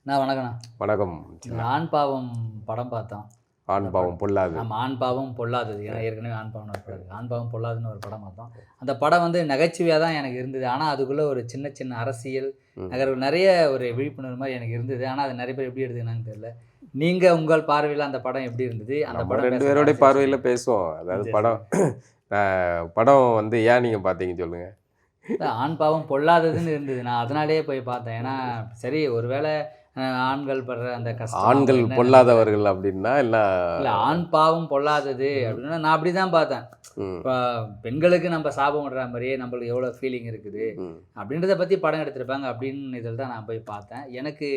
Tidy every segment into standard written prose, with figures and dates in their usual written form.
வணக்கண்ணா. வணக்கம். இந்த ஆண் பாவம் படம் பார்த்தோம். ஆண் அந்த பாவம் பொல்லாது. ஆமா. ஆண் பாவம் பொல்லாதது. ஏன்னா ஏற்கனவே ஆண் பாவம்னு ஒரு படம் இருக்கு. ஆண் பாவம் பொல்லாதுன்னு ஒரு படம் பார்த்தோம். அந்த படம் வந்து நகைச்சுவையா தான் எனக்கு இருந்தது. ஆனா அதுக்குள்ள ஒரு சின்ன சின்ன அரசியல் நகர்வு நெறைய ஒரு விழிப்புணர்வு மாரி எனக்கு இருந்தது. ஆனா அத நெறைய பேர் எப்படி எடுத்துக்கினாங்கன்னு தெரியல. நீங்க உங்கள் பார்வையில அந்த படம் எப்படி இருந்தது? அந்த நம்ம படம் 2 பேசுற பேருடைய அரசியல் பார்வையில சொல்லுங்க. பேசுவோம். அதாவது சரி, படம் சரி. படம் வந்து ஏன் நீங்க பார்த்தீங்கன்னு சொல்லுங்க? இல்ல ஆண் பாவம் பொல்லாததுன்னு இருந்தது. நான் அதனாலேயே போய் பார்த்தேன். ஏன்னா சரி ஒருவேள ஆண்கள் படுற அந்த கஷ்டம், அவங்க ஆண்கள் என்ன நெனைக்கிறாங்க? பொல்லாதவர்கள் அப்டின்னா எல்லாம் இல்ல ஆண் பாவம் பொல்லாதது அப்டின்னா நான் அப்படிதான் பார்த்தேன். ம், இப்ப பெண்களுக்கு நம்ம சாபம் விடுற மாரியே நம்மளுக்கு எவ்வளோ ஃபீலிங் இருக்குது ம். அப்படின்றத பத்தி படம் எடுத்திருப்பாங்க அப்படின்னு இதில தான் நான் போய் பார்த்தேன். எனக்கு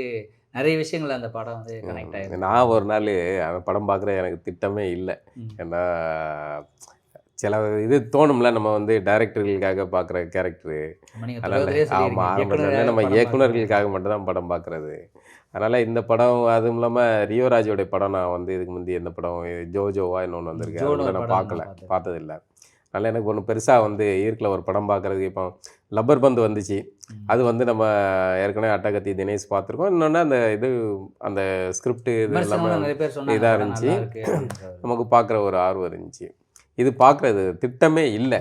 நெறைய விஷயங்கள் அந்த படம் வந்து கனெக்ட் ஆயிருந்தது. நான் ஒரு நாளு அந்த படம் பார்க்குற எனக்கு திட்டமே இல்ல. ம். ஏன்னா, சில இது தோணும்ல நம்ம வந்து டைரக்டர்களுக்காக பார்க்குற கேரக்டரு. ஆமா நீங்க அதனால தொடக்கத்திலேயே ஆமா. சொல்லியிருக்கீங்க. ஆரம்பத்துலருந்தே இயக்குனருக்காக நம்ம படம் பார்க்குறது. இயக்குனர்களுக்காக மட்டும் தான் படம் பார்க்குறது. அதனால இந்த படம் அதுவும் இல்லாம ரியோ ராஜோடைய படம் நான் வந்து இதுக்கு முந்தி எந்த படம் ஜோஜோவா இன்னொன்னு வந்திருக்கு. அது ஜோன்னு கூட ஒரு நான் படம் பார்க்கல. நான் பார்த்தது. பார்த்ததில்ல. அதனால எனக்கு ஒண்ணும் பெருசா வந்து ஈர்க்கல ஒரு படம் பார்க்குறதுக்கு. இப்போ லப்பர் பந்து வந்துச்சு. ம். அது வந்து நம்ம ஏற்கனவே அட்டகத்தி தினேஷ் பார்த்துருக்கோம். இன்னொன்னு அந்த இது அந்த ஸ்கிரிப்ட் இது எல்லாமே விமர்சனங்களும் நெறைய பேர் சொன்னாங்க. இதா படம் இருந்துச்சு. நல்லா இருக்கு அப்படின்றது. நமக்கு பார்க்குற ஒரு ஆர்வம் இருந்துச்சு. இது பார்க்குறது திட்டமே இல்ல.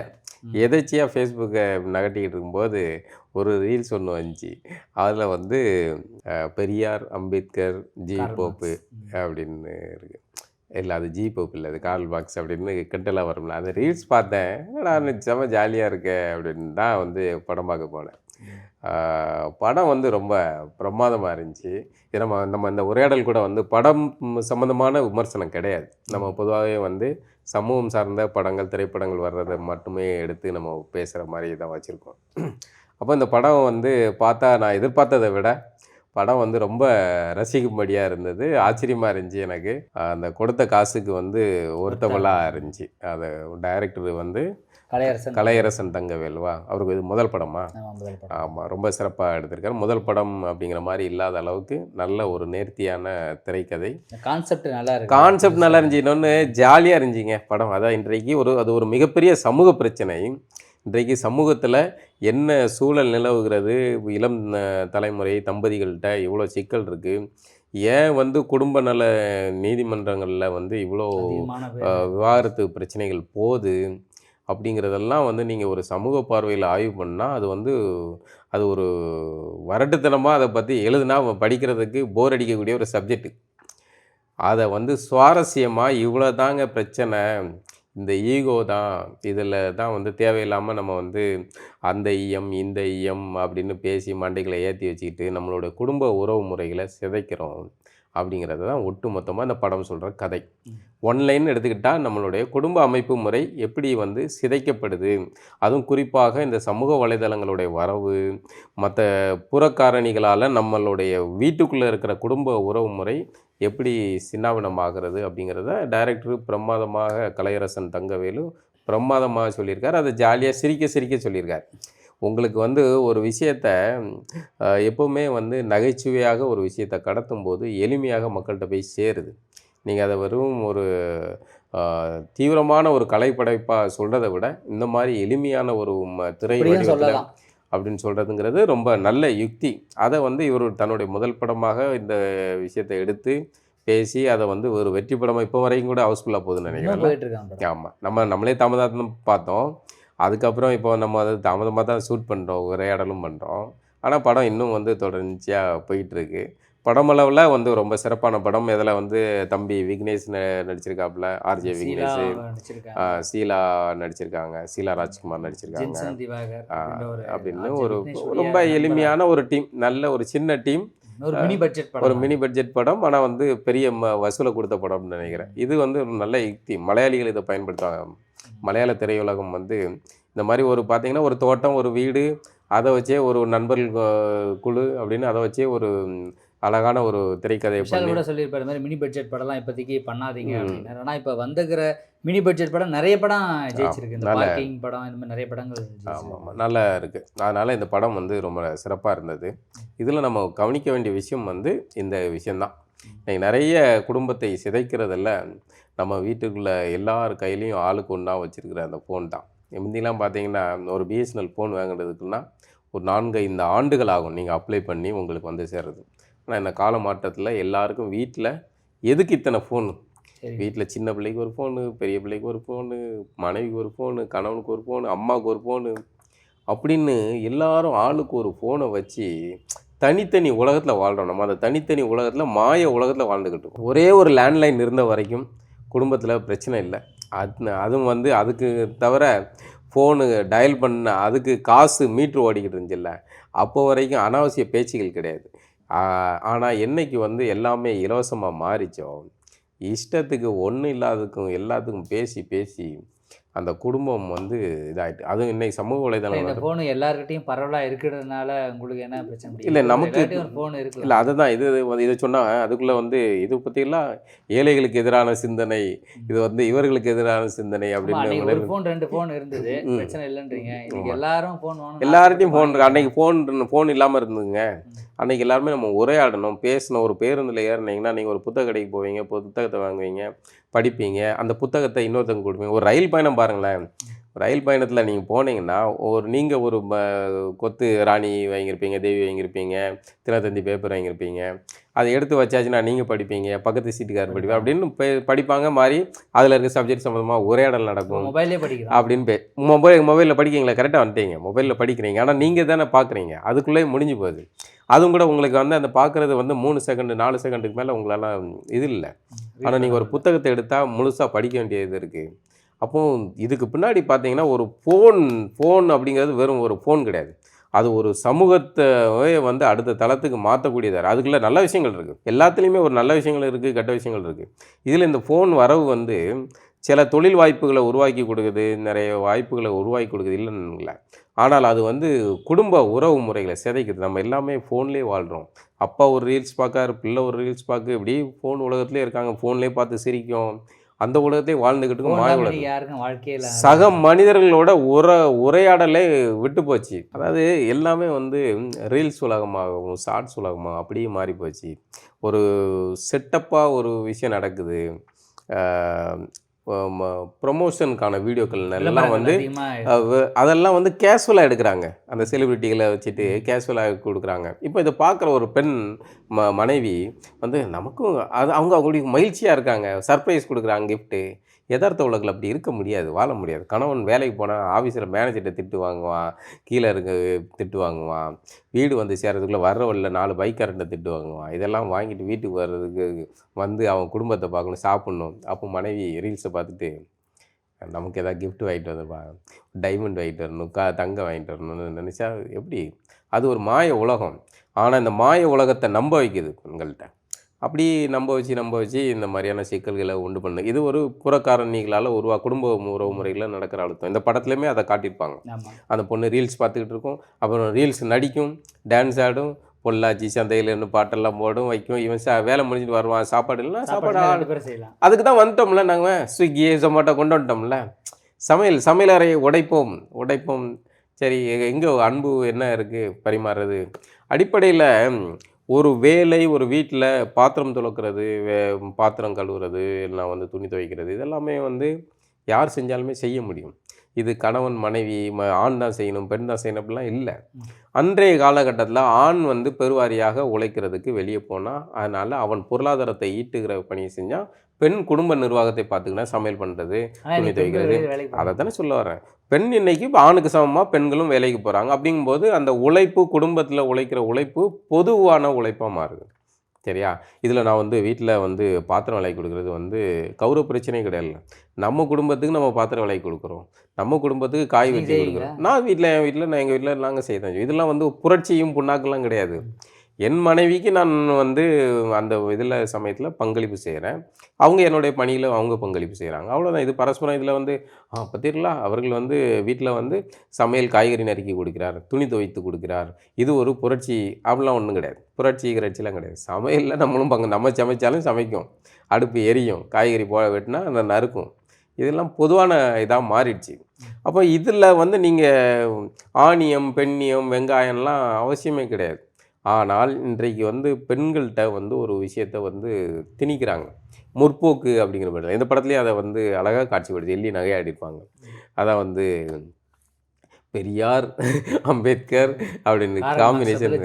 ம். எதேர்ச்சியா Facebooக்க நகட்டிக்கிட்டு இருக்கும்போது, ஒரு ரீல்ஸ் ஒண்ணு வந்துச்சு. அதில வந்து Periyar, Ambedkar, G Karl Pope Marx. ம். அப்படின்னு இருக்கு. இல்ல அது ஜி போப் இல்ல. அது கார்ல் மார்க்ஸ் அப்படின்னு கிண்டலா வரும்ல. அந்த ரீல்ஸ் பார்த்தேன். என்னடா செம ஜாலியா இருக்கே! அப்படின்னு தான் வந்து படம் பார்க்க போனேன். ம். ஆ படம் வந்து ரொம்ப பிரமாதமா இருந்துச்சு. இது நம்ம நம்ம இந்த உரையாடல் கூட வந்து படம் சம்மந்தமான விமர்சனம் கிடையாது. நம்ம ம். பொதுவாவே வந்து சமூகம் சார்ந்த படங்கள், திரைப்படங்கள் வர்றத மட்டுமே எடுத்து நம்ம பேசுற மாரி தான் வச்சிருக்கோம். அப்போ இந்த படம் வந்து பார்த்தா நான் எதிர்பார்த்தத விட, படம் வந்து ரொம்ப ரசிக்கும்படியா இருந்தது. ஆச்சரியமா இருந்துச்சு எனக்கு. அந்த கொடுத்த காசுக்கு வந்து ஒர்த்தபுளா ஒருத்தர் இருந்துச்சு. அத டைரக்டர் வந்து கலையரசன் தங்கவேலு. கலையரசன் தங்கவேலுவா? அவருக்கு இது முதல் படமா? ஆமா முதல் படம். ஆமா. ரொம்ப சிறப்பா எடுத்திருக்காரு. முதல் படம் அப்படிங்கிற மாரி இல்லாத அளவுக்கு நல்ல ஒரு நேர்த்தியான திரைக்கதை. கான்செப்ட் நல்லா இருக்கு. கான்செப்ட் நல்லா புதுசா. இருந்துச்சு. இன்னொன்னு ஜாலியா இருந்துச்சுங்க படம். அதான் இன்றைக்கு அது ஒரு மிகப்பெரிய சமூக பிரச்சனை. இன்றைக்கு சமூகத்தில என்ன சூழல் நிலவுகிறது? இளம் தலைமுறை தம்பதிகள்ட்ட இவ்வளோ சிக்கல் இருக்கு. ஏன் வந்து குடும்ப நல நீதிமன்றங்கள்ல வந்து இவ்வளோ அதிகமான பேர். விவாகரத்து பிரச்சனைகள் போது? அப்படிங்கிறதெல்லாம் வந்து நீங்க ஒரு சமூக பார்வையில ஆய்வு பண்ணா, அது ஒரு வரட்டுத்தனமா அத பத்தி எழுதுனா படிக்கிறதுக்கு போர் அடிக்கக்கூடிய ஒரு சப்ஜெக்ட். அத வந்து சுவாரஸ்யமா இவ்வளோ தாங்க பிரச்சனை. இந்த ஈகோ தான். இதில தான் வந்து தேவையில்லாம நம்ம வந்து அந்த ஈயம், இந்த ஈயம் அப்படின்னு பேசி மண்டைகள ஏத்தி வச்சுக்கிட்டு, நம்மளோட குடும்ப உறவு முறைகள சிதைக்கிறோம். அப்படிங்கிறது தான் ஒட்டுமொத்தமா இந்த படம் சொல்ற கதை. ம். ஒன்லைன் எடுத்துக்கிட்டா நம்மளுடைய குடும்ப அமைப்பு முறை எப்படி வந்து சிதைக்கப்படுது. அதுவும் குறிப்பாக இந்த சமூக வலைதளங்களுடைய வரவு, மத்த புறக்காரணிகளால நம்மளுடைய வீட்டுக்குள்ள இருக்கிற குடும்ப உறவு முறை எப்படி சின்னாபின்னமாகிறது அப்படிங்கிறத டைரக்டர் பிரமாதமாக கலையரசன் தங்கவேலு பிரமாதமா சொல்லியிருக்காரு. அத ஜாலியா சிரிக்க சிரிக்க சொல்லியிருக்காரு. உங்களுக்கு வந்து ஒரு விஷயத்த எப்பவுமே வந்து நகைச்சுவையாக ஒரு விஷயத்த கடத்தும்போது எளிமையாக மக்கள்ட்ட போய் சேருது. நீங்க அத வெறும் ஒரு அ தீவிரமான ஒரு கலைப்படைப்பா சொல்றத விட, இந்த மாரி எளிமையான ஒரு திரை அப்படியும் வடிவத்தில சொல்லலாம். அப்படின்னு சொல்றதுங்கிறது ரொம்ப நல்ல யுக்தி. அத வந்து இவரு தன்னுடைய முதல் படமாக இந்த விஷயத்த எடுத்து, பேசி அத வந்து ஒரு வெற்றி படமா இப்போ வரைக்கும் கூட ஹவுஸ்ஃபுல்லா போகுதுன்னு இன்னும் நெனைக்கிறேன்ல? போயிட்டு இருக்கான் படம். ஆமா. நம்மளே தாமதம் பார்த்தோம். அதுக்கப்புறம் இப்போ நம்ம அத தாமதமா தான் ஷூட் பண்றோம். உரையாடலும் பண்றோம். ஆனா படம் இன்னும் வந்து தொடர்ச்சியா போயிட்டுருக்கு. படமளவுல வந்து ரொம்ப சிறப்பான படம். இதில வந்து தம்பி விக்னேஷ் நடிச்சிருக்காப்புல. ஆர்ஜே சீலா விக்னேஷு, நடிச்சிருக்காங்க. ஷீலா நடிச்சிருக்காங்க. ஷீலா ராஜ்குமார் நடிச்சிருக்காங்க. ஜின்சன் திவாகர் ஆ அப்படின்ற ஒரு அப்படின்னு ஆர்ஜே ஒரு விக்னேஷுடைய ரொம்ப நண்பரா. எளிமையான ஒரு டீம். நல்ல ஒரு சின்ன டீம். ஒரு அ மினி பட்ஜெட் ஒரு படம் தான் மினி அது. பட்ஜெட் படம். ஆனா வந்து பெரிய வசூல குடுத்த படம்னு நெனைக்கிறேன். ம். இது வந்து ஒரு நல்ல யுக்தி. மலையாளிகள் இத பயன்படுத்துவாங்க. ம். மலையாள திரையுலகம் வந்து இந்த மாரி ஒரு பார்த்தீங்கன்னா, ஒரு தோட்டம், ஒரு வீடு, அத வச்சே ஒரு நண்பர்கள் குழு அப்படின்னு அத வச்சே ஒரு அழகான ஒரு திரைக்கதைய விஷால் பண்ணி கூட சொல்லியிருப்பாரு, இந்த மாரி மினி பட்ஜெட் படம்லாம் இப்போதைக்கு பண்ணாதீங்க ம். அப்படின்னாரு. ஆனா இப்ப வந்துக்கிற மினி பட்ஜெட் படம் நெறைய படம் ஆமா. ஜெயிச்சிருக்கு. இந்த நல்ல பார்க்கிங் படம் இந்த மாரி நெறைய படங்கள் ஆமாமா. ஜெயிச்சிருக்கு. நல்லா இருக்கு. அதனால இந்த படம் வந்து ரொம்ப சிறப்பா இருந்தது. இதில நம்ம கவனிக்க வேண்டிய விஷயம் வந்து இந்த விஷயம் தான். ம். இன்னைக்கு நெறைய குடும்பத்தை சிதைக்கிறதில, நம்ம வீட்டுக்குள்ள எல்லார் கையிலயும் ஆளுக்கு ஒண்ணா வச்சிருக்கிற அந்த ஃபோன் தான். முந்திலாம் பார்த்தீங்கன்னா, ஒரு பிஎஸ்என்எல் ஃபோன் வாங்குறதுக்குன்னா, ஒரு 4, 5 ஆண்டுகள் ஆகும். நீங்க அப்ளை பண்ணி உங்களுக்கு வந்து சேர்றது. ஆனால் இந்த கால மாற்றத்தில் எல்லாருக்கும் வீட்டில் எதுக்கு இத்தனை ஃபோனு, சரி. வீட்டில் சின்ன பிள்ளைக்கு ஒரு ஃபோனு, பெரிய பிள்ளைக்கு ஒரு ஃபோனு, மனைவிக்கு ஒரு ஃபோனு, கணவனுக்கு ஒரு ஃபோனு, அம்மாவுக்கு ஒரு ஃபோனு அப்படின்னு எல்லாரும் ஆளுக்கு ஒரு ஃபோனை வச்சு தனித்தனி உலகத்தில் வாழ்கிறோம். நம்ம அந்த தனித்தனி உலகத்தில் மாய உலகத்தில் வாழ்ந்துக்கிட்டு இருக்கோம். ஒரே ஒரு லேண்ட்லைன் இருந்த வரைக்கும் குடும்பத்தில் பிரச்சனை இல்லை. அதுவும் வந்து அதுக்கு தவிர ஃபோனு டயல் பண்ண அதுக்கு காசு மீட்ரு ஓடிக்கிட்டு இருந்துச்சுல்ல, அப்போ வரைக்கும் அனாவசிய பேச்சுகள் கிடையாது. ஆனால் என்னைக்கு வந்து எல்லாமே இலவசமாக மாறிச்சோ, இஷ்டத்துக்கு ஒன்றும் இல்லாததுக்கும் எல்லாத்துக்கும் பேசி பேசி அந்த குடும்பம் வந்து இதாகிட்டு. அதுவும் இன்னைக்கு சமூக இந்த வலைதளங்கள் ஃபோனு எல்லார்கிட்டையும் பரவலாக இருக்கிறதுனால உங்களுக்கு என்ன பிரச்சனை? இல்லை நமக்கு ஒரு ஃபோன் இருக்குல்ல. இல்லை அதுதான் இது வந்து இதை சொன்னால் அதுக்குள்ளே வந்து இது பற்றிலாம் ஏழைகளுக்கு எதிரான சிந்தனை, இது வந்து இவர்களுக்கு எதிரான சிந்தனை அப்படின்னு ஒரு ஃபோன் 2 ஃபோன் இருந்தது, பிரச்சனை இல்லைன்றீங்க. இன்னைக்கு எல்லாரும் ஃபோன் வாங்கணும், எல்லார்ட்டையும் ஃபோன் இருக்கு. அன்னைக்கு ஃபோன் இல்லாமல் இருந்துங்க. அன்னைக்கு எல்லாருமே நம்ம உரையாடணும், பேசணும். ஒரு பேருந்தில் ஏறினீங்கன்னா நீங்கள் ஒரு புத்தக கடைக்கு போவீங்க, புத்தகத்தை வாங்குவீங்க, படிப்பீங்க, அந்த புத்தகத்தை இன்னொருத்தவங்க கொடுப்பீங்க. ஒரு ரயில் பயணம் பாருங்களேன். ரயில் பயணத்தில் நீங்கள் போனீங்கன்னா நீங்கள் ஒரு கொத்து ராணி வாங்கியிருப்பீங்க, தேவி வாங்கியிருப்பீங்க, தினத்தந்தி பேப்பர் வாங்கியிருப்பீங்க. அதை எடுத்து வச்சாச்சுன்னா நீங்கள் படிப்பீங்க, பக்கத்து சீட்டுக்காரர் படிப்பேன் அப்படின்னு படிப்பாங்க. மாதிரி அதில் இருக்க சப்ஜெக்ட் சம்மந்தமாக உரையாடல் நடக்கும். மொபைலே படிக்கிறோம் அப்படின்னு மொபைலில் படிக்கிறீங்களா? கரெக்டாக வந்துட்டீங்க. மொபைலில் படிக்கிறீங்க, ஆனால் நீங்கள் தானே பார்க்குறீங்க. அதுக்குள்ளே முடிஞ்சு போகுது. அதுவும் கூட உங்களுக்கு வந்து அந்த பார்க்குறது வந்து 3 செகண்டு 4 செகண்டுக்கு மேலே உங்களால் இது இல்லை. ஆனால் நீங்கள் ஒரு புத்தகத்தை எடுத்தால் முழுசாக படிக்க வேண்டிய இது இருக்குது. அப்போது இதுக்கு பின்னாடி பார்த்தீங்கன்னா ஒரு ஃபோன் அப்படிங்கிறது வெறும் ஒரு ஃபோன் கிடையாது. அது ஒரு சமூகத்தை வந்து அடுத்த தளத்துக்கு மாற்றக்கூடியதாக. அதுக்குள்ளே நல்ல விஷயங்கள் இருக்குது, எல்லாத்துலேயுமே ஒரு நல்ல விஷயங்கள் இருக்குது, கெட்ட விஷயங்கள் இருக்குது. இதில் இந்த ஃபோன் வரவு வந்து சில தொழில் வாய்ப்புகளை உருவாக்கி கொடுக்குது, நிறைய வாய்ப்புகளை உருவாக்கி கொடுக்குது, இல்லைன்னு இல்லை. ஆனால் அது வந்து குடும்ப உறவு முறைகளை சிதைக்குது. நம்ம எல்லாமே ஃபோன்லேயே வாழ்கிறோம். அப்பா ஒரு ரீல்ஸ் பார்க்காரு, பிள்ளை ஒரு ரீல்ஸ் பார்க்க, இப்படி ஃபோன் உலகத்துலேயே இருக்காங்க. ஃபோன்லேயே பார்த்து சிரிக்கும், அந்த உலகத்தையே வாழ்ந்துக்கிட்டு மாய உலகம். யாருக்கும் வாழ்க்கையில் சக மனிதர்களோட உரையாடலே விட்டு போச்சு. அதாவது எல்லாமே வந்து ரீல்ஸ் உலகமாகவும் ஷார்ட்ஸ் உலகமாகவும் அப்படியே மாறி போச்சு. ஒரு செட்டப்பாக ஒரு விஷயம் நடக்குது. ப்ரொமோஷனுக்கான வீடியோக்கள் எல்லாம் வந்து அதெல்லாம் வந்து கேஷுவலாக எடுக்கிறாங்க. அந்த செலிபிரிட்டிகளை வச்சுட்டு கேஷுவலாக கொடுக்குறாங்க. இப்போ இதை பார்க்குற ஒரு பெண் மனைவி வந்து நமக்கும் அவங்க அவங்களுக்கு மகிழ்ச்சியாக இருக்காங்க, சர்ப்ரைஸ் கொடுக்குறாங்க, கிஃப்ட்டு. யதார்த்த உலகில் அப்படி இருக்க முடியாது, வாழ முடியாது. கணவன் வேலைக்கு போனால் ஆஃபீஸில் மேனேஜர்கிட்ட திட்டு வாங்குவான், கீழே இருக்க திட்டு வாங்குவான், வீடு வந்து சேர்றதுக்குள்ளே வர்ற வழில 4 பைக்காரன்ட்ட திட்டு வாங்குவான். இதெல்லாம் வாங்கிட்டு வீட்டுக்கு வர்றதுக்கு வந்து அவன் குடும்பத்தை பார்க்கணும், சாப்பிட்ணும். அப்போ மனைவி ரீல்ஸை பார்த்துட்டு நமக்கு எதாவது கிஃப்ட் வாங்கிட்டு வந்துருப்பான், டைமண்ட் வாங்கிட்டு வரணும், தங்கம் வாங்கிட்டு வரணும்னு நினச்சா எப்படி? அது ஒரு மாய உலகம். ஆனால் இந்த மாய உலகத்தை நம்ப வைக்குது பெண்கள்கிட்ட. அப்படி நம்ப வச்சு இந்த மாதிரியான சிக்கல்களை உண்டு பண்ணுது. இது ஒரு புறக்காரணிகளால் குடும்ப உறவு முறைகளில் நடக்கிற அழுத்தம். இந்த படத்துலையுமே அதை காட்டியிருப்பாங்க. அந்த பொண்ணு ரீல்ஸ் பார்த்துக்கிட்டு இருக்கும், அப்புறம் ரீல்ஸ் நடிக்கும், டான்ஸ் ஆடும், பொள்ளாச்சி சந்தையில்னு பாட்டெல்லாம் போடும், வைக்கும். இவன் வேலை முடிஞ்சிட்டு வருவான், சாப்பாடு இல்லைனா சாப்பாடு செய்யலாம். அதுக்கு தான் வந்துட்டோம்ல நாங்கள், ஸ்விக்கி ஜொமேட்டோ கொண்டு வந்துட்டோம்ல. சமையலறை உடைப்போம். சரி, எங்கே அன்பு என்ன இருக்குது பரிமாறுறது? அடிப்படையில் ஒரு வேலை, ஒரு வீட்டில் பாத்திரம் துலக்கிறது, பாத்திரம் கழுவுறது, எல்லாம் வந்து துணி துவைக்கிறது, இதெல்லாமே வந்து யார் செஞ்சாலுமே செய்ய முடியும். இது கணவன் மனைவி ஆண் தான் செய்யணும், பெண் தான் செய்யணும் அப்படிலாம் இல்லை. அன்றைய காலகட்டத்தில் ஆண் வந்து பெருவாரியாக உழைக்கிறதுக்கு வெளியே போனால், அதனால் அவன் பொருளாதாரத்தை ஈட்டுகிற பணியை செஞ்சால், பெண் குடும்ப நிர்வாகத்தை பார்த்துக்கினா சமையல் பண்ணுறது, துணி துவைக்கிறது, அதை தானே சொல்ல வரேன். பெண் இன்னைக்கு ஆணுக்கு சமமாக பெண்களும் வேலைக்கு போகிறாங்க. அப்படிங்கும்போது அந்த உழைப்பு, குடும்பத்தில் உழைக்கிற உழைப்பு பொதுவான உழைப்பாக மாறுது. சரியா? இதில் நான் வந்து வீட்டில் வந்து பாத்திரம் விலைக்கு கொடுக்குறது வந்து கௌரவ பிரச்சனையே கிடையாது. நம்ம குடும்பத்துக்கு நம்ம பாத்திரம் விலைக்கு கொடுக்குறோம், நம்ம குடும்பத்துக்கு காய் வெட்டி கொடுக்குறோம். நான் எங்கள் வீட்டில் நாங்கள் செய்தோம். இதெல்லாம் வந்து புரட்சியும் புண்ணாக்கெல்லாம் கிடையாது. என் மனைவிக்கு நான் வந்து அந்த இதில் சமயத்தில் பங்களிப்பு செய்கிறேன், அவங்க என்னுடைய பணியில் அவங்க பங்களிப்பு செய்கிறாங்க, அவ்வளோதான். இது பரஸ்பரம். இதில் வந்து பார்த்தீங்களா, அவர்கள் வந்து வீட்டில் வந்து சமையல் காய்கறி நறுக்கி கொடுக்கிறார், துணி துவைத்து கொடுக்கிறார், இது ஒரு புரட்சி அப்படிலாம் ஒன்றும் கிடையாது. கிரட்சிலாம் கிடையாது. சமையலில் நம்மளும் நம்ம சமைச்சாலும் சமைக்கும், அடுப்பு எரியும், காய்கறி வெட்டினா அந்த நறுக்கும். இதெல்லாம் பொதுவான இதாக மாறிடுச்சு. அப்போ இதில் வந்து நீங்கள் ஆணியம், பெண்ணியம், வெங்காயம்லாம் அவசியமே கிடையாது. ஆனால் இன்றைக்கு வந்து பெண்கள்கிட்ட வந்து ஒரு விஷயத்தை வந்து திணிக்கிறாங்க, முற்போக்கு அப்படிங்கிற படத்தில். இந்த படத்துலேயே அதை வந்து அழகாக காட்சிப்படுத்தி எள்ளி நகையாடிருப்பாங்க. அதான் வந்து பெரியார் அம்பேத்கர் அப்படின்னு காம்பினேஷன்.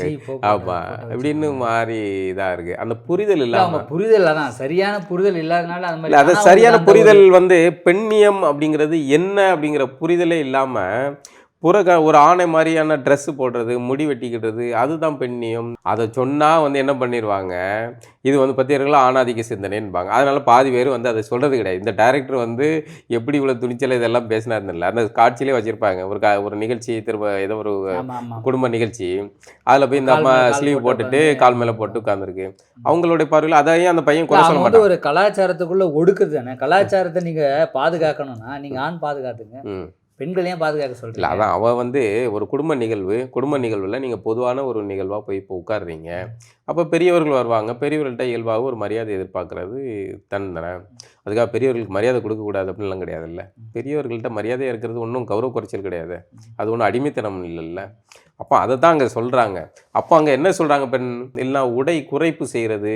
ஆமாம், அப்படின்னு மாறி இதாக இருக்குது. அந்த புரிதல் இல்லாமல், புரிதல் அதான் சரியான புரிதல் இல்லாதனால அந்த மாதிரி. அது சரியான புரிதல் வந்து பெண்ணியம் அப்படிங்கிறது என்ன அப்படிங்கிற புரிதலே இல்லாமல் ஒரு ஆணை மாதிரியான ட்ரெஸ்ஸு போடுறது, முடி வெட்டிக்கிடுறது, அதுதான் பெண்ணியம். அதை சொன்னால் வந்து என்ன பண்ணிடுவாங்க, இது வந்து பத்தியர்களாக ஆணாதிக்க சிந்தனைன்பாங்க. அதனால் பாதி பேர் வந்து அதை சொல்கிறது கிடையாது. இந்த டைரக்டர் வந்து எப்படி இவ்வளோ துணிச்சல் இதெல்லாம் பேசினாருன்னு அந்த காட்சியிலே வச்சுருப்பாங்க. ஒரு நிகழ்ச்சி, திரும்ப ஏதோ ஒரு குடும்ப நிகழ்ச்சி, அதில் போய் இந்த அம்மா ஸ்லீவ் போட்டுட்டு கால் மேலே போட்டு உட்காந்துருக்கு. அவங்களுடைய பார்வையில் அதையும் அந்த பையன் குறை சொல்ல மாட்டாங்க. ஒரு கலாச்சாரத்துக்குள்ளே ஒடுக்குது தானே. கலாச்சாரத்தை நீங்கள் பாதுகாக்கணும்னா நீங்கள் ஆண் பாதுகாத்துங்க, பெண்களையும் பாதுகாக்க சொல்கிறீங்க. இல்லை, அதான் அவள் வந்து ஒரு குடும்ப நிகழ்வில் நீங்கள் பொதுவான ஒரு நிகழ்வாக போய் இப்போ உட்காடுறீங்க. அப்போ பெரியவர்கள் வருவாங்க. பெரியவர்கள்ட்ட இயல்பாக ஒரு மரியாதை எதிர்பார்க்குறது தண்டனை. அதுக்காக பெரியவர்களுக்கு மரியாதை கொடுக்கக்கூடாது அப்படின்லாம் கிடையாதுல்ல. பெரியவர்கள்ட்ட மரியாதையாக இருக்கிறது ஒன்றும் கௌரவ குறைச்சல் கிடையாது. அது ஒன்றும் அடிமைத்தனம் இல்லைல்ல. அப்போ அதை தான் அங்கே சொல்கிறாங்க. அப்போ அங்கே என்ன சொல்கிறாங்க, பெண் எல்லாம் உடை குறைப்பு செய்கிறது,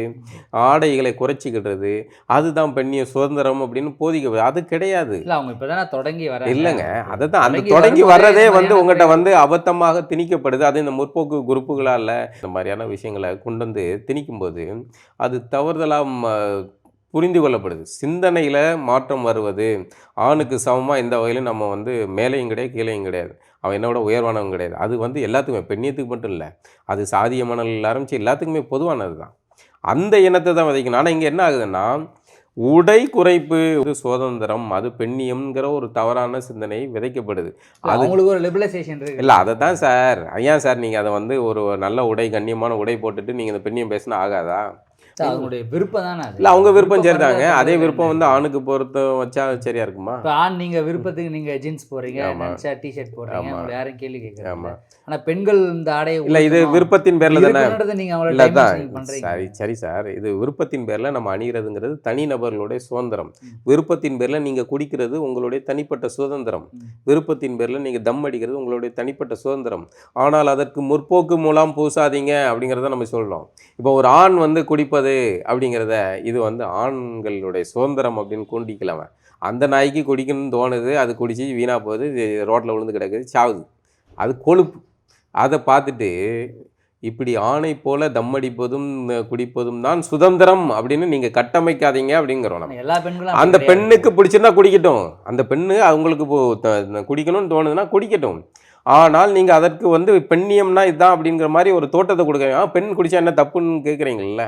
ஆடைகளை குறைச்சிக்கிடுறது, அதுதான் பெண்ணிய சுதந்திரம் அப்படின்னு போதிக்க. அது கிடையாது. இல்லை, அவங்க இப்போ தானே தொடங்கி வர. இல்லைங்க, அதை தான் அந்த தொடங்கி வர்றதே வந்து உங்கள்கிட்ட வந்து அபத்தமாக திணிக்கப்படுது. அது இந்த முற்போக்கு குரூப்புகளால் இந்த மாதிரியான விஷயங்களை கொண்டு வந்து திணிக்கும்போது அது தவறுதலாக புரிந்து கொள்ளப்படுது. சிந்தனையில் மாற்றம் வருவது, ஆணுக்கு சமமாக இந்த வகையிலும் நம்ம வந்து மேலேயும் கிடையாது கீழேயும் கிடையாது, அவன் என்னோட உயர்வானவங்க கிடையாது. அது வந்து எல்லாத்துக்குமே, பெண்ணியத்துக்கு மட்டும் இல்லை, அது சாதிய மணலில் ஆரம்பித்து எல்லாத்துக்குமே பொதுவானது தான். அந்த எண்ணத்தை தான் விதைக்கணும். ஆனால் இங்கே என்ன ஆகுதுன்னா, உடை குறைப்பு சுதந்திரம், அது பெண்ணியம்ங்கிற ஒரு தவறான சிந்தனை விதைக்கப்படுது. அது உங்களுக்கு ஒரு லிபரலைசேஷன் இருக்கு. இல்லை, அதை தான் சார். ஏன் சார் நீங்கள் அதை வந்து ஒரு நல்ல உடை, கண்ணியமான உடை போட்டுட்டு நீங்கள் இந்த பெண்ணியம் பேசினா ஆகாதா? அவங்களுடைய விருப்பம் தானே. இல்லை, அவங்க விருப்பம் சரிதாங்க. அதே விருப்பம் வந்து ஆணுக்கு பொறுத்த வச்சா சரியா இருக்குமா? இப்போ ஆண் நீங்கள் விருப்பத்துக்கு நீங்கள் ஜீன்ஸ் போடுறீங்க, டிஷர்ட் போடுறீங்க, யாரும் கேள்வி கேட்குறாங்க. ஆனால் பெண்கள் இந்த ஆடையை இல்லை, இது விருப்பத்தின் பேரில் தானே. இல்லை தான், சரி சார், இது விருப்பத்தின் பேரில் நம்ம அணிகிறதுங்கிறது தனிநபர்களுடைய சுதந்திரம். விருப்பத்தின் பேரில் நீங்கள் குடிக்கிறது உங்களுடைய தனிப்பட்ட சுதந்திரம். விருப்பத்தின் பேரில் நீங்கள் தம் அடிக்கிறது உங்களுடைய தனிப்பட்ட சுதந்திரம். ஆனால் அதற்கு முற்போக்கு மூலம் பூசாதீங்க அப்படிங்கிறத நம்ம சொல்கிறோம். இப்போ ஒரு ஆண் வந்து குடிப்பது அப்படிங்கிறத, இது வந்து ஆண்களுடைய சுதந்திரம் அப்படின்னு கொண்டிக்கலாம. அந்த நாய்க்கு குடிக்கணும்னு தோணுது, அது குடிச்சு வீணாக போகுது, ரோட்டில் விழுந்து கிடக்குது, சாவுது, அது கொழுப்பு. அதை பார்த்துட்டு இப்படி ஆணை போல தம்மடிப்பதும் குடிப்பதும் தான் சுதந்திரம் அப்படின்னு நீங்கள் கட்டமைக்காதீங்க அப்படிங்கிறோம் நம்ம. எல்லா பெண்களும் அந்த பெண்ணுக்கு பிடிச்சிருந்தா குடிக்கட்டும், அந்த பெண்ணு அவங்களுக்கு குடிக்கணும்னு தோணுதுன்னா குடிக்கட்டும். ஆனால் நீங்கள் அதற்கு வந்து பெண்ணியம்னா இதுதான் அப்படிங்கிற மாதிரி ஒரு தோட்டத்தை கொடுக்குறீங்க. பெண் குடித்தா என்ன தப்புன்னு கேட்குறீங்கள,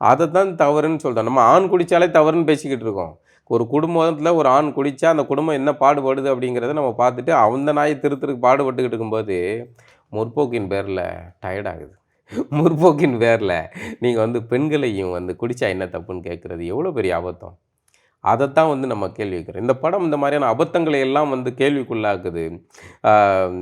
அதை தான் தவறுன்னு சொல்கிறோம். நம்ம ஆண் குடித்தாலே தவறுன்னு பேசிக்கிட்டு இருக்கோம். ஒரு குடும்பத்தில் ஒரு ஆண் குடித்தா அந்த குடும்பம் என்ன பாடுபடுது அப்படிங்கிறத நம்ம பார்த்துட்டு அந்த நாயை திருத்தருக்கு பாடுபட்டுக்கிட்டு இருக்கும்போது முற்போக்கின் பேரில் டயர்டாகுது. முற்போக்கின் பேரில் நீங்கள் வந்து பெண்களையும் வந்து குடித்தா என்ன தப்புன்னு கேட்குறது எவ்வளோ பெரிய அபத்தம். அதைத்தான் வந்து நம்ம கேள்வி வைக்கிறோம். இந்த படம் இந்த மாதிரியான அபத்தங்களை எல்லாம் வந்து கேள்விக்குள்ளாக்குது.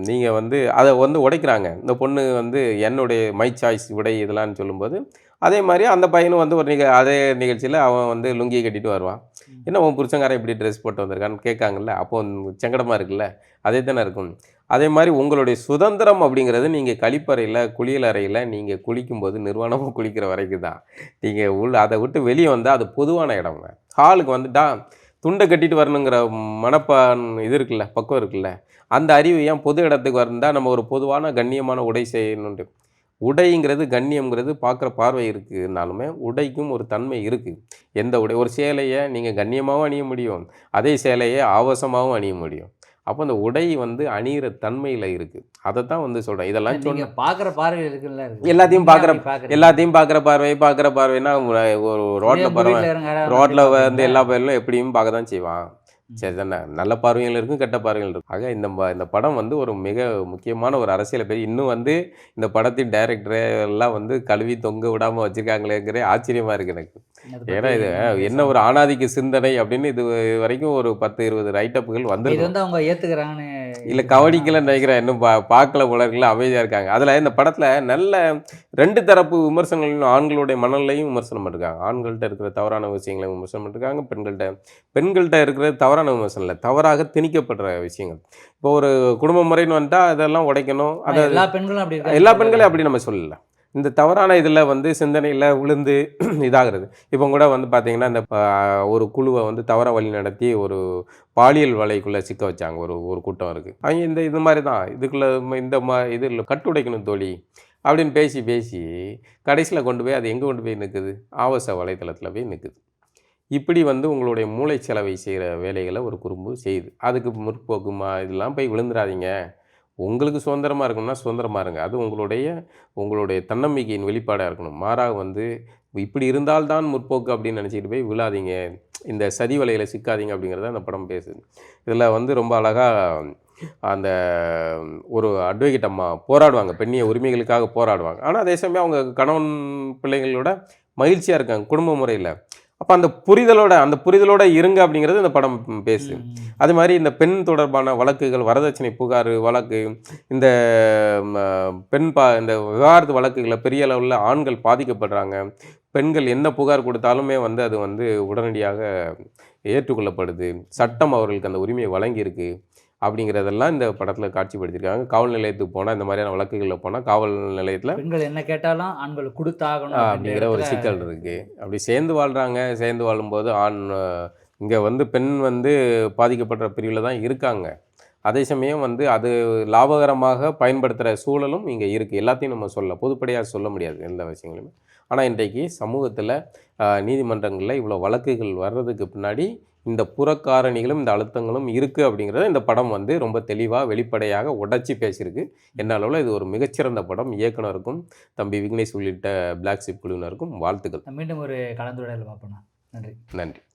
நீங்கள் வந்து அதை வந்து உடைக்கிறாங்க. இந்த பொண்ணு வந்து என்னுடைய மை சாய்ஸ் உடை இதெல்லாம் சொல்லும்போது, அதே மாதிரி அந்த பையனும் வந்து அதே நிகழ்ச்சியில் அவன் வந்து லுங்கியை கட்டிட்டு வருவான். என்ன உன் புருஷங்காரன் இப்படி ட்ரெஸ் போட்டு வந்திருக்கான்னு கேட்காங்கல்ல, அப்போ சங்கடமாக இருக்குல்ல, அதே தானே இருக்கும். அதே மாதிரி உங்களுடைய சுதந்திரம் அப்படிங்கிறது நீங்கள் கழிப்பறையில், குளியல் அறையில் நீங்கள் குளிக்கும்போது நிர்வாணமாக குளிக்கிற வரைக்கும் தான். நீங்கள் அதை விட்டு வெளியே வந்தால் அது பொதுவான இடங்க. ஹாலுக்கு வந்துட்டா துண்டை கட்டிட்டு வரணுங்கிற மனப்பான் இது இருக்குல்ல, பக்குவம் இருக்குல்ல, அந்த அறிவு ஏன் பொது இடத்துக்கு வந்தால் நம்ம ஒரு பொதுவான கண்ணியமான உடை செய்யணுன்ட்டு. உடைங்கிறது கண்ணியம்ங்கிறது பார்க்குற பார்வை இருக்குதுனாலுமே உடைக்கும் ஒரு தன்மை இருக்குது. எந்த உடை, ஒரு சேலையை நீங்கள் கண்ணியமாகவும் அணிய முடியும், அதே சேலையை ஆபாசமாகவும் அணிய முடியும். அப்போ அந்த உடை வந்து அணிகிற தன்மையில் இருக்குது. அதை தான் வந்து சொல்கிறேன். இதெல்லாம் சொல்ல பார்க்குற பார்வை இருக்குல்ல, எல்லாத்தையும் பார்க்குற பார்வைன்னா ஒரு ரோட்டில் வந்து எல்லா பயிலும் எப்படியும் பார்க்க தான் செய்வான். சரி தானே, நல்ல பார்வைகள் இருக்கும், கெட்ட பார்வைகள் இருக்கும். ஆக இந்த படம் வந்து ஒரு மிக முக்கியமான ஒரு அரசியலை பேர். இன்னும் வந்து இந்த படத்தின் டைரக்டரை எல்லாம் வந்து கழுவி தொங்க விடாமல் வச்சுருக்காங்களேங்கிற ஆச்சரியமாக இருக்குது எனக்கு. ஏன்னா இது என்ன ஒரு ஆணாதிக்க சிந்தனை அப்படின்னு இது வரைக்கும் ஒரு 10-20 ரைட்டப்புகள் வந்து அவங்க ஏற்றுக்கிறாங்கன்னு இல்லை, கவனிக்கலன்னு நினைக்கிறேன். இன்னும் பார்க்கல போலர்கள அமைதியாக இருக்காங்க. அதில் இந்த படத்தில் நல்ல 2 தரப்பு விமர்சனங்களையும், ஆண்களுடைய மனநிலையும் விமர்சனம் பண்ணிருக்காங்க. ஆண்கள்கிட்ட இருக்கிற தவறான விஷயங்களையும் விமர்சனம் பண்ணிருக்காங்க. பெண்கள்கிட்ட இருக்கிற தவறான விமர்சனம் இல்லை, தவறாக திணிக்கப்படுற விஷயங்கள். இப்போ ஒரு குடும்ப முறைன்னு வந்துட்டால் அதெல்லாம் உடைக்கணும். அதை எல்லா பெண்களும் அப்படி நம்ம சொல்லலை. இந்த தவறான இதில் வந்து சிந்தனையில் விழுந்து இதாகிறது. இப்போ கூட வந்து பார்த்திங்கன்னா இந்த ஒரு குழுவை வந்து தவற வழி நடத்தி ஒரு பாலியல் வலைக்குள்ளே சிக்க வச்சாங்க ஒரு கூட்டம் இருக்குது. அவங்க இது மாதிரி தான் இதுக்குள்ளே இதில் கட்டுடைக்கணும் தோழி அப்படின்னு பேசி கடைசியில் கொண்டு போய் அது எங்கே கொண்டு போய் நிற்குது? ஆபாச வலைத்தளத்தில் போய் நிற்குது. இப்படி வந்து உங்களுடைய மூளை செலவை செய்கிற வேலைகளை ஒரு குறும்பு செய்யுது. அதுக்கு முற்போக்குமா இதெல்லாம் போய் விழுந்துடாதீங்க. உங்களுக்கு சுதந்திரமாக இருக்கணும்னா சுதந்திரமாக இருங்க. அது உங்களுடைய தன்னம்பிக்கையின் வெளிப்பாடாக இருக்கணும். மாறாக வந்து இப்படி இருந்தால்தான் முற்போக்கு அப்படின்னு நினச்சிக்கிட்டு போய் விழாதீங்க, இந்த சதி வலையில் சிக்காதீங்க அப்படிங்கிறத அந்த படம் பேசுது. இதில் வந்து ரொம்ப அழகாக அந்த ஒரு அட்வொகேட் அம்மா போராடுவாங்க, பெண்ணிய உரிமைகளுக்காக போராடுவாங்க. ஆனால் அதே சமயம் அவங்க கணவன் பிள்ளைங்களோட மகிழ்ச்சியாக இருக்காங்க குடும்ப முறையில். அப்போ அந்த புரிதலோட இருங்க அப்படிங்கிறது இந்த படம் பேசு. அது மாதிரி இந்த பெண் தொடர்பான வழக்குகள், வரதட்சணை புகார் வழக்கு, இந்த இந்த விவாகரத்து வழக்குகளில் பெரிய அளவில் ஆண்கள் பாதிக்கப்படுறாங்க. பெண்கள் என்ன புகார் கொடுத்தாலுமே வந்து அது வந்து உடனடியாக ஏற்றுக்கொள்ளப்படுது. சட்டம் அவர்களுக்கு அந்த உரிமையை வழங்கியிருக்கு அப்படிங்கிறதெல்லாம் இந்த படத்தில் காட்சிப்படுத்தியிருக்காங்க. காவல் நிலையத்துக்கு போனால், இந்த மாதிரியான வழக்குகளில் போனால் காவல் நிலையத்தில் பெண்கள் என்ன கேட்டாலும் ஆண்கள் கொடுத்தாகணும் அப்படிங்கிற ஒரு சிக்கல் இருக்குது. அப்படி சேர்ந்து வாழ்கிறாங்க. சேர்ந்து வாழும்போது இங்கே வந்து பெண் வந்து பாதிக்கப்படுற பிரிவில் தான் இருக்காங்க. அதே சமயம் வந்து அது லாபகரமாக பயன்படுத்துகிற சூழலும் இங்கே இருக்குது. எல்லாத்தையும் நம்ம பொதுப்படையாக சொல்ல முடியாது எந்த விஷயங்களுமே. ஆனால் இன்றைக்கு சமூகத்தில் நீதிமன்றங்களில் இவ்வளோ வழக்குகள் வர்றதுக்கு பின்னாடி இந்த புறக்காரணிகளும் இந்த அழுத்தங்களும் இருக்குது அப்படிங்கிறத இந்த படம் வந்து ரொம்ப தெளிவாக வெளிப்படையாக உடைச்சி பேசியிருக்கு. என்ன அளவில் இது ஒரு மிகச்சிறந்த படம். இயக்குனருக்கும் தம்பி விக்னேஷ் உள்ளிட்ட பிளாக் ஷிப் குழுவினருக்கும் வாழ்த்துக்கள். மீண்டும் ஒரு கலந்துரையாடல் பார்ப்போம். நன்றி.